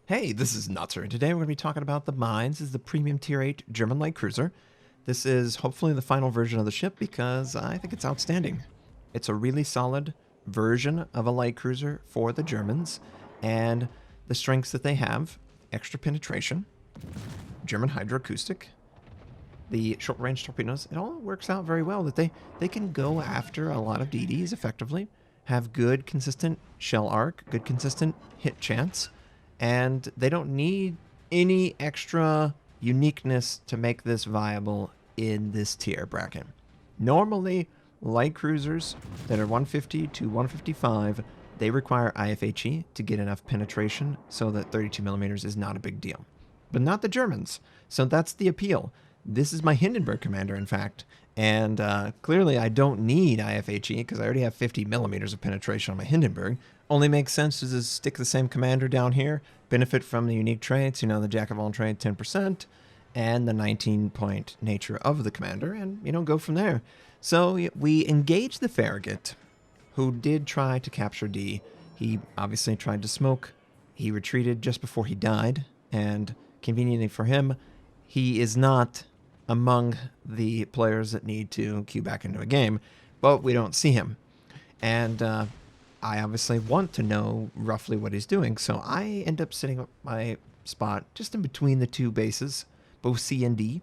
Hey, this is Notser, and today we're going to be talking about the Mainz. This is the premium tier 8 German light cruiser. This is hopefully the final version of the ship because I think it's outstanding. It's a really solid version of a light cruiser for the Germans, and the strengths that they have: extra penetration, German hydroacoustic, the short-range torpedoes. It all works out very well that they can go after a lot of DDs effectively, have good consistent shell arc, good consistent hit chance, and they don't need any extra uniqueness to make this viable in this tier bracket. Normally, light cruisers that are 150 to 155, they require IFHE to get enough penetration so that 32 millimeters is not a big deal. But not the Germans. So that's the appeal. This is my Hindenburg commander, in fact, and clearly I don't need IFHE because I already have 50 millimeters of penetration on my Hindenburg. Only makes sense to just stick the same commander down here, benefit from the unique traits, you know, the jack of all trades 10%, and the 19-point nature of the commander, and, you know, go from there. So we engage the Farragut, who did try to capture D. He obviously tried to smoke. He retreated just before he died, and conveniently for him, he is not among the players that need to queue back into a game, but we don't see him. And I obviously want to know roughly what he's doing, so I end up setting up my spot just in between the two bases, both C and D.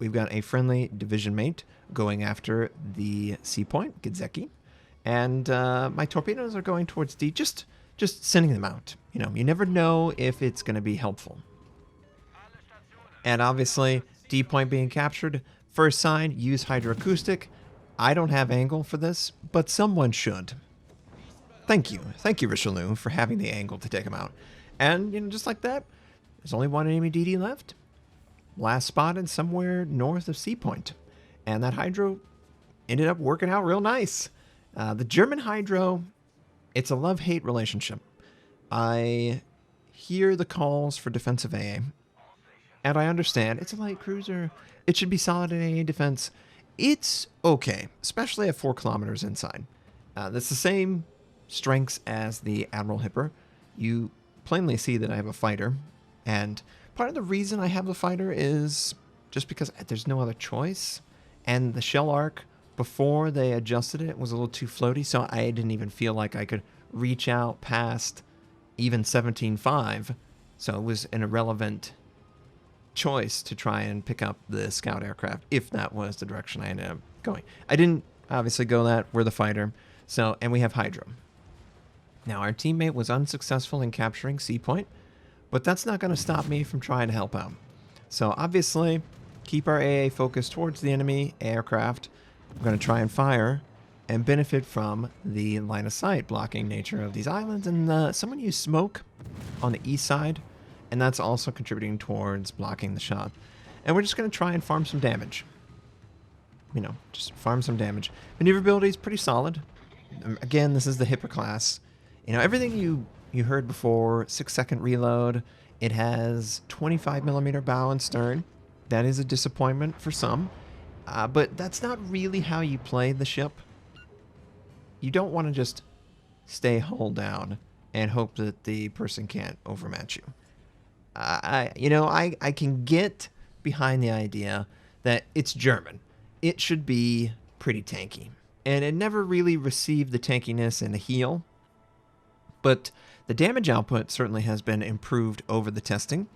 We've got a friendly division mate going after the C point, Gedzeki, and my torpedoes are going towards D, just sending them out. You know, you never know if it's going to be helpful. And obviously, D point being captured. First sign, use hydroacoustic. I don't have angle for this, but someone should. Thank you. Thank you, Richelieu, for having the angle to take him out. And, you know, just like that, there's only one enemy DD left. Last spotted somewhere north of C point. And that hydro ended up working out real nice. The German hydro, it's a love-hate relationship. I hear the calls for defensive AA. And I understand, it's a light cruiser. It should be solid in AA defense. It's okay, especially at 4 kilometers inside. That's the same strengths as the Admiral Hipper. You plainly see that I have a fighter. And part of the reason I have the fighter is just because there's no other choice. And the shell arc, before they adjusted it, was a little too floaty, so I didn't even feel like I could reach out past even 17.5. So it was an irrelevant choice to try and pick up the scout aircraft if that was the direction I ended up going. I didn't obviously go that. We're the fighter. So, and we have hydro. Now, our teammate was unsuccessful in capturing C point, but that's not going to stop me from trying to help out. So obviously, keep our AA focused towards the enemy aircraft. I'm going to try and fire and benefit from the line of sight blocking nature of these islands. And someone used smoke on the east side, and that's also contributing towards blocking the shot. And we're just going to try and farm some damage. You know, just farm some damage. Maneuverability is pretty solid. Again, this is the Hipper class. You know, everything you heard before, 6-second reload. It has 25 millimeter bow and stern. That is a disappointment for some. But that's not really how you play the ship. You don't want to just stay hull down and hope that the person can't overmatch you. I can get behind the idea that it's German. It should be pretty tanky. And it never really received the tankiness in the heel. But the damage output certainly has been improved over the testing.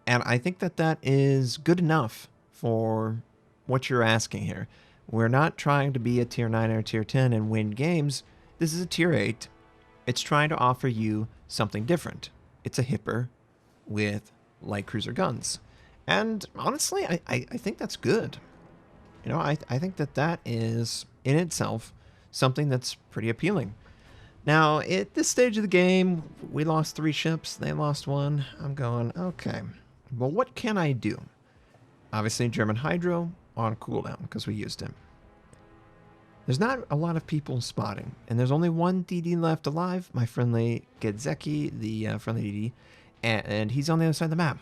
And I think that that is good enough for what you're asking here. We're not trying to be a tier 9 or tier 10 and win games. This is a tier 8. It's trying to offer you something different. It's a Hipper with light cruiser guns. And honestly, I think that's good. You know, I think that that is, in itself, something that's pretty appealing. Now, at this stage of the game, we lost 3 ships. They lost 1. I'm going, okay. Well, what can I do? Obviously, German Hydro on cooldown, because we used him. There's not a lot of people spotting, and there's only one DD left alive, my friendly Gedzeki, the friendly DD, and he's on the other side of the map.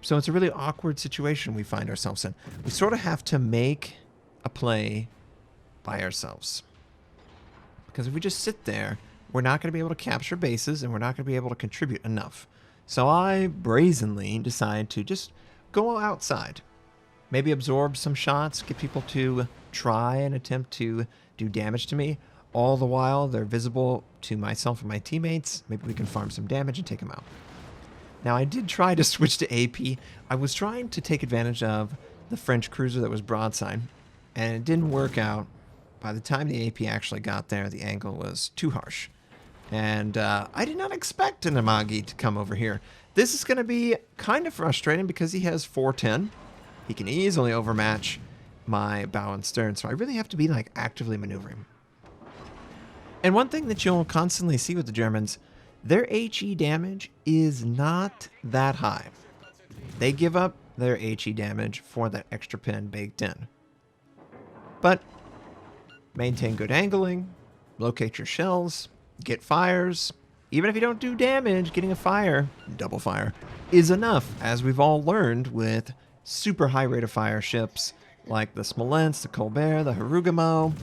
So it's a really awkward situation we find ourselves in. We sort of have to make a play by ourselves. Because if we just sit there, we're not going to be able to capture bases, and we're not going to be able to contribute enough. So I brazenly decide to just go outside. Maybe absorb some shots, get people to try and attempt to do damage to me. All the while, they're visible to myself and my teammates. Maybe we can farm some damage and take them out. Now, I did try to switch to AP. I was trying to take advantage of the French cruiser that was broadside, and it didn't work out. By the time the AP actually got there, the angle was too harsh. And I did not expect an Amagi to come over here. This is going to be kind of frustrating because he has 410. He can easily overmatch my bow and stern, so I really have to be like actively maneuvering. And one thing that you'll constantly see with the Germans, their HE damage is not that high. They give up their HE damage for that extra pin baked in. But maintain good angling, locate your shells, get fires. Even if you don't do damage, getting a fire, double fire, is enough, as we've all learned with super high rate of fire ships like the Smolensk, the Colbert, the Harugamo,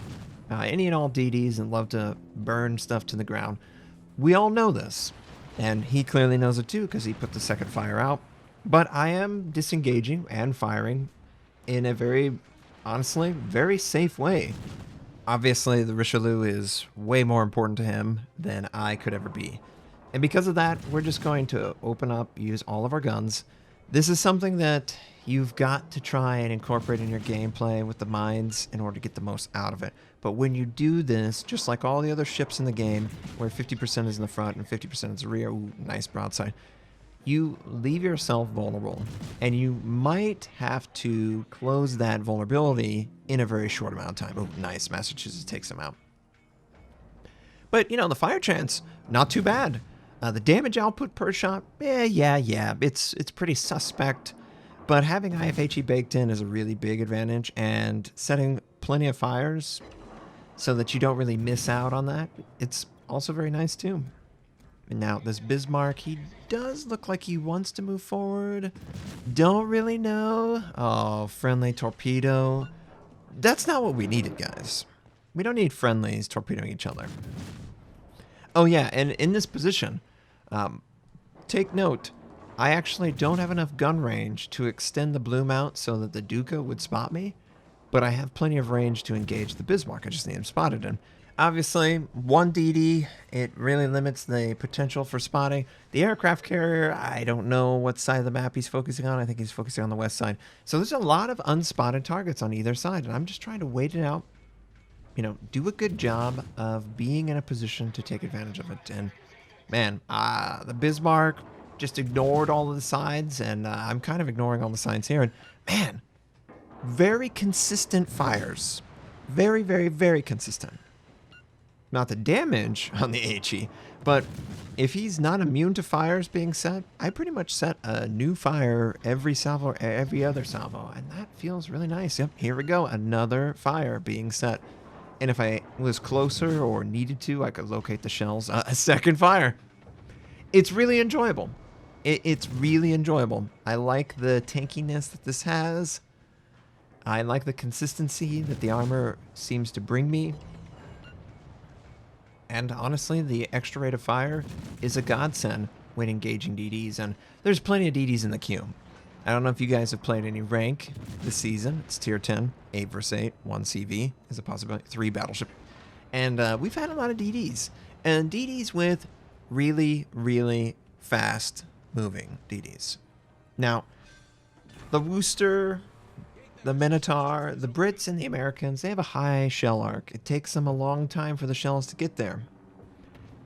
any and all DDs that love to burn stuff to the ground. We all know this, and he clearly knows it too because he put the second fire out. But I am disengaging and firing in a very, honestly, very safe way. Obviously, the Richelieu is way more important to him than I could ever be. And because of that, we're just going to open up, use all of our guns. This is something that you've got to try and incorporate in your gameplay with the mines in order to get the most out of it. But when you do this, just like all the other ships in the game, where 50% is in the front and 50% is the rear, ooh, nice broadside, you leave yourself vulnerable. And you might have to close that vulnerability in a very short amount of time. Oh, nice. Massachusetts takes them out. But, you know, the fire chance, not too bad. The damage output per shot, yeah. It's pretty suspect. But having IFHE baked in is a really big advantage, and setting plenty of fires so that you don't really miss out on that, it's also very nice too. And now this Bismarck, he does look like he wants to move forward. Don't really know. Oh, friendly torpedo. That's not what we needed, guys. We don't need friendlies torpedoing each other. Oh yeah, and in this position, take note, I actually don't have enough gun range to extend the bloom out so that the Duca would spot me, but I have plenty of range to engage the Bismarck. I just need him spotted. And obviously, one DD, it really limits the potential for spotting. The aircraft carrier, I don't know what side of the map he's focusing on. I think he's focusing on the west side. So there's a lot of unspotted targets on either side, and I'm just trying to wait it out. You know, do a good job of being in a position to take advantage of it. And man, the Bismarck just ignored all of the sides, and I'm kind of ignoring all the signs here. And man, very consistent fires. Very, very, very consistent. Not the damage on the HE, but if he's not immune to fires being set, I pretty much set a new fire every salvo, every other salvo, and that feels really nice. Yep, here we go, another fire being set. And if I was closer or needed to, I could locate the shells. A second fire. It's really enjoyable. It's really enjoyable. I like the tankiness that this has. I like the consistency that the armor seems to bring me. And honestly, the extra rate of fire is a godsend when engaging DDs. And there's plenty of DDs in the queue. I don't know if you guys have played any rank this season. It's tier 10, 8 versus 8, 1 CV is a possibility, 3 battleship. And we've had a lot of DDs. And DDs with really, really fast moving DDs. Now, the Worcester, the Minotaur, the Brits and the Americans, they have a high shell arc. It takes them a long time for the shells to get there.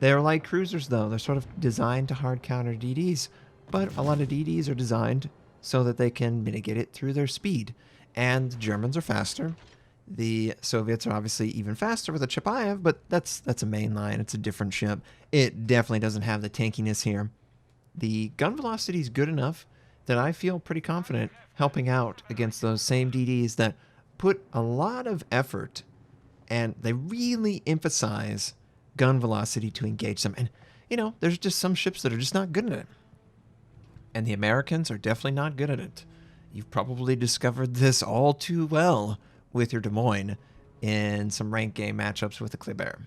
They're like cruisers, though. They're sort of designed to hard counter DDs, but a lot of DDs are designed so that they can mitigate it through their speed. And the Germans are faster. The Soviets are obviously even faster with the Chapayev, but that's a main line. It's a different ship. It definitely doesn't have the tankiness here. The gun velocity is good enough that I feel pretty confident helping out against those same DDs that put a lot of effort, and they really emphasize gun velocity to engage them. And, you know, there's just some ships that are just not good at it. And the Americans are definitely not good at it. You've probably discovered this all too well with your Des Moines in some ranked game matchups with the Kleber.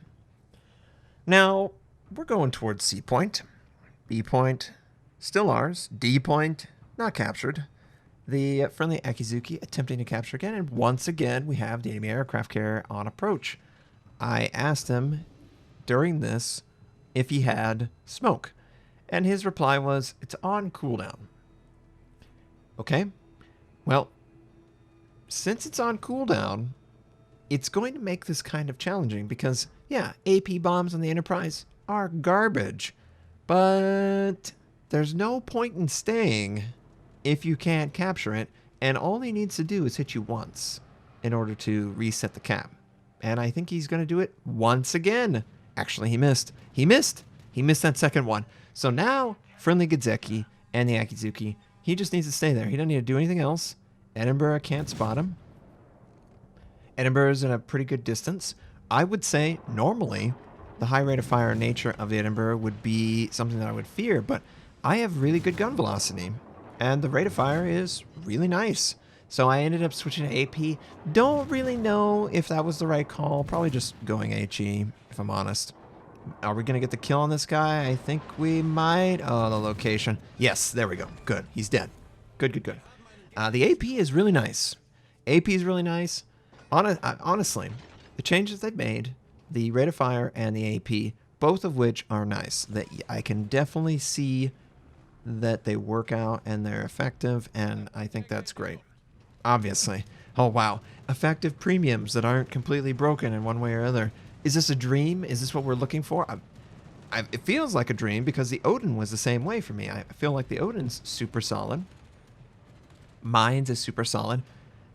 Now, we're going towards C point, B point, Still ours. D point, not captured. The friendly Akizuki attempting to capture again, and once again we have the enemy aircraft carrier on approach. I asked him during this if he had smoke, and his reply was, it's on cooldown. Okay, well, since it's on cooldown, it's going to make this kind of challenging because, yeah, AP bombs on the Enterprise are garbage, but there's no point in staying if you can't capture it, and all he needs to do is hit you once in order to reset the cap. And I think he's going to do it once again. Actually, he missed. He missed that second one. So now, friendly Gizeki and the Akizuki, he just needs to stay there. He doesn't need to do anything else. Edinburgh can't spot him. Edinburgh is in a pretty good distance. I would say, normally, the high rate of fire nature of the Edinburgh would be something that I would fear, but I have really good gun velocity, and the rate of fire is really nice. So I ended up switching to AP. Don't really know if that was the right call. Probably just going HE, if I'm honest. Are we going to get the kill on this guy? I think we might. Oh, the location. Yes, there we go. Good. He's dead. Good, good, good. The AP is really nice. AP is really nice. Honestly, the changes they've made, the rate of fire and the AP, both of which are nice. That I can definitely see that they work out and they're effective, and I think that's great. Obviously. Oh, wow. Effective premiums that aren't completely broken in one way or other. Is this a dream? Is this what we're looking for? It feels like a dream because the Odin was the same way for me. I feel like the Odin's super solid. Mainz is super solid.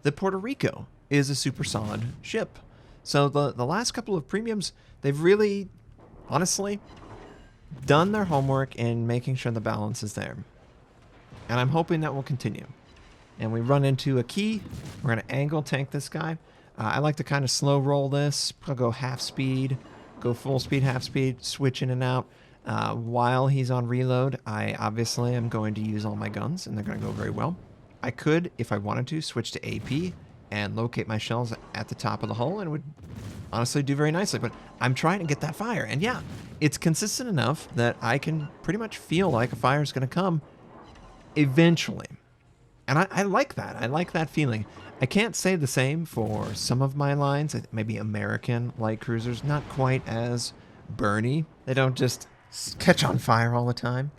The Puerto Rico is a super solid ship. So the last couple of premiums, they've really, honestly, done their homework in making sure the balance is there. And I'm hoping that will continue. And we run into a key. We're going to angle tank this guy. I like to kind of slow roll this. I'll go half speed, go full speed, half speed, switch in and out. While he's on reload, I obviously am going to use all my guns, and they're going to go very well. I could, if I wanted to, switch to AP and locate my shells at the top of the hull, and it would honestly do very nicely. But I'm trying to get that fire. And yeah, it's consistent enough that I can pretty much feel like a fire is going to come eventually. And I like that. I like that feeling. I can't say the same for some of my lines. Maybe American light cruisers, not quite as burny. They don't just catch on fire all the time.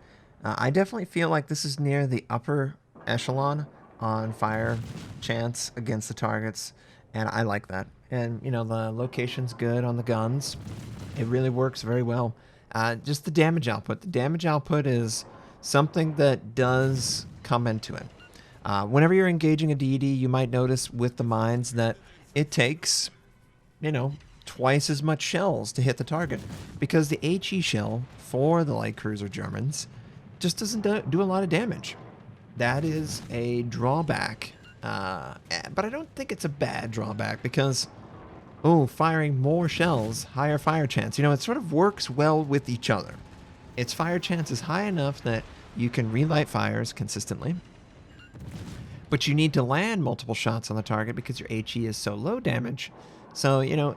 I definitely feel like this is near the upper echelon on fire chance against the targets, and I like that. And, you know, the location's good on the guns. It really works very well. Just the damage output. The damage output is something that does come into it. Whenever you're engaging a DD, you might notice with the mines that it takes, you know, twice as much shells to hit the target, because the HE shell for the light cruiser Germans just doesn't do a lot of damage. That is a drawback, but I don't think it's a bad drawback because, oh, firing more shells, higher fire chance. You know, it sort of works well with each other. Its fire chance is high enough that you can relight fires consistently, but you need to land multiple shots on the target because your HE is so low damage. So, you know,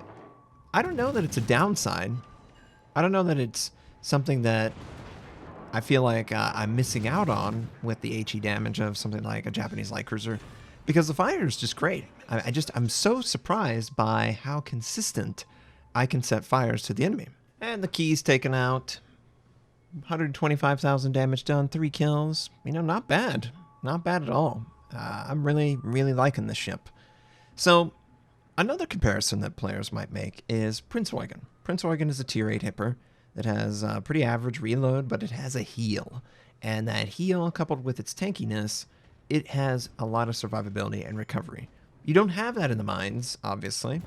I don't know that it's a downside. I don't know that it's something that I feel like I'm missing out on with the HE damage of something like a Japanese light cruiser, because the fire is just great. I'm so surprised by how consistent I can set fires to the enemy. And the key's taken out. 125,000 damage done, 3 kills. You know, not bad. Not bad at all. I'm really, really liking this ship. So, another comparison that players might make is Prince Eugen. Prince Eugen is a tier 8 hipper that has a pretty average reload, but it has a heal. And that heal, coupled with its tankiness, it has a lot of survivability and recovery. You don't have that in the mines, obviously.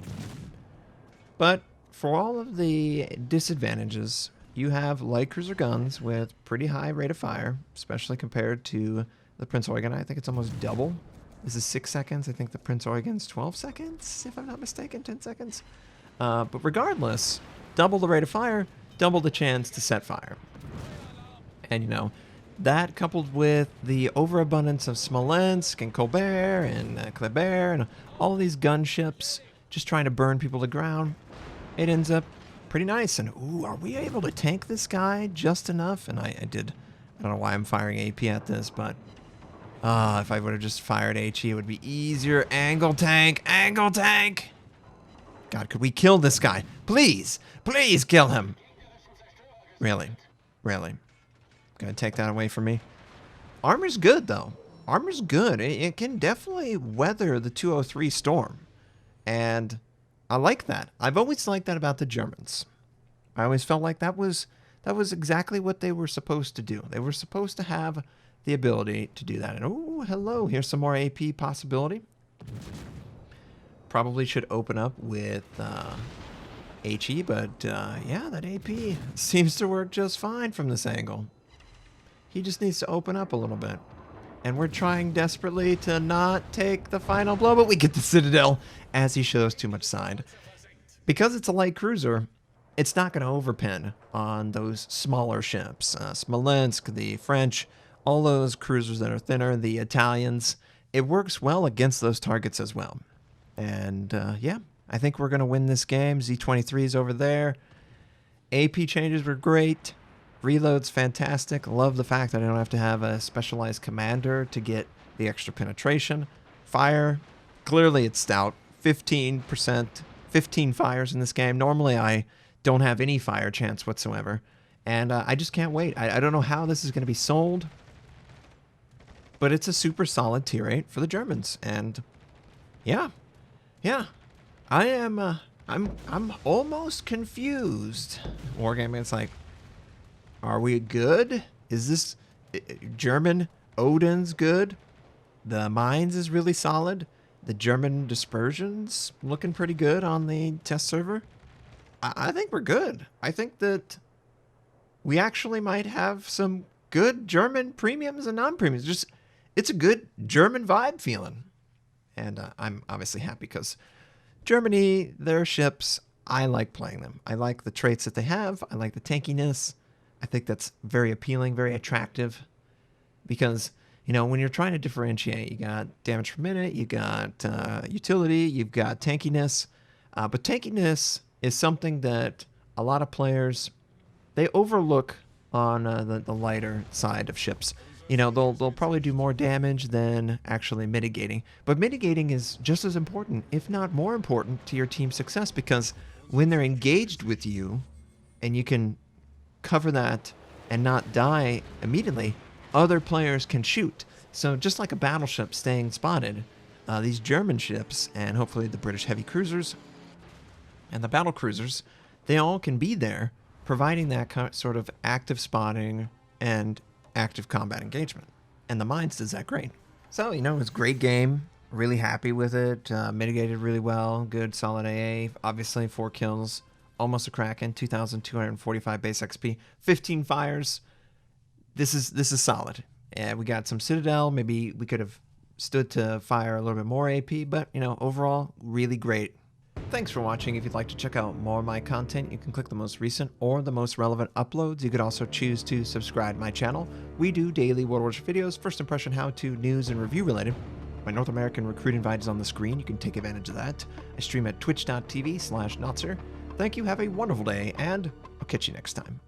But for all of the disadvantages, you have light cruiser guns with pretty high rate of fire, especially compared to the Prince Eugen. I think it's almost double. This is 6 seconds. I think the Prince Eugen's 12 seconds, if I'm not mistaken, 10 seconds. But regardless, double the rate of fire, double the chance to set fire. And, you know, that coupled with the overabundance of Smolensk and Colbert and Kleber and all these gunships just trying to burn people to ground, it ends up pretty nice. And, ooh, are we able to tank this guy just enough? And I did I don't know why I'm firing AP at this, but if I would have just fired HE, it would be easier. Angle tank! Angle tank! God, could we kill this guy? Please! Please kill him! Really? Really? Gonna take that away from me? Armor's good, though. Armor's good. It can definitely weather the 203 storm. And I like that. I've always liked that about the Germans. I always felt like that was exactly what they were supposed to do. They were supposed to have the ability to do that. And oh, hello, here's some more AP possibility. Probably should open up with HE, but yeah, that AP seems to work just fine from this angle. He just needs to open up a little bit. And we're trying desperately to not take the final blow, but we get the Citadel as he shows too much side. Because it's a light cruiser, it's not going to overpin on those smaller ships. Smolensk, the French, all those cruisers that are thinner, the Italians. It works well against those targets as well. And yeah, I think we're going to win this game. Z-23's over there. AP changes were great. Reload's fantastic. Love the fact that I don't have to have a specialized commander to get the extra penetration. Fire, clearly it's stout. 15%, 15 fires in this game. Normally I don't have any fire chance whatsoever. And I just can't wait. I don't know how this is going to be sold. But it's a super solid tier 8 for the Germans. And yeah. Yeah. I'm almost confused. Wargaming, it's like, are we good? Is this German Odin's good? The Mainz is really solid. The German dispersion's looking pretty good on the test server. I think we're good. I think that we actually might have some good German premiums and non-premiums. Just, it's a good German vibe feeling. And I'm obviously happy because Germany, their ships, I like playing them. I like the traits that they have. I like the tankiness. I think that's very appealing, very attractive. Because, you know, when you're trying to differentiate, you got damage per minute, you got utility, you've got tankiness. But tankiness is something that a lot of players, they overlook on the lighter side of ships. You know, they'll probably do more damage than actually mitigating. But mitigating is just as important, if not more important, to your team's success. Because when they're engaged with you, and you can cover that and not die immediately, other players can shoot. So just like a battleship staying spotted, these German ships, and hopefully the British heavy cruisers, and the battle cruisers, they all can be there, providing that sort of active spotting and active combat engagement. And the Mainz does that great. So, you know, it was a great game. Really happy with it. Mitigated really well. Good, solid AA. Obviously, 4 kills. Almost a Kraken. 2,245 base XP. 15 fires. This is solid. We got some Citadel. Maybe we could have stood to fire a little bit more AP, but, you know, overall, really great. Thanks for watching. If you'd like to check out more of my content, you can click the most recent or the most relevant uploads. You could also choose to subscribe to my channel. We do daily World War videos, first impression, how-to, news, and review related. My North American recruit invite is on the screen. You can take advantage of that. I stream at twitch.tv/Notser. Thank you, have a wonderful day, and I'll catch you next time.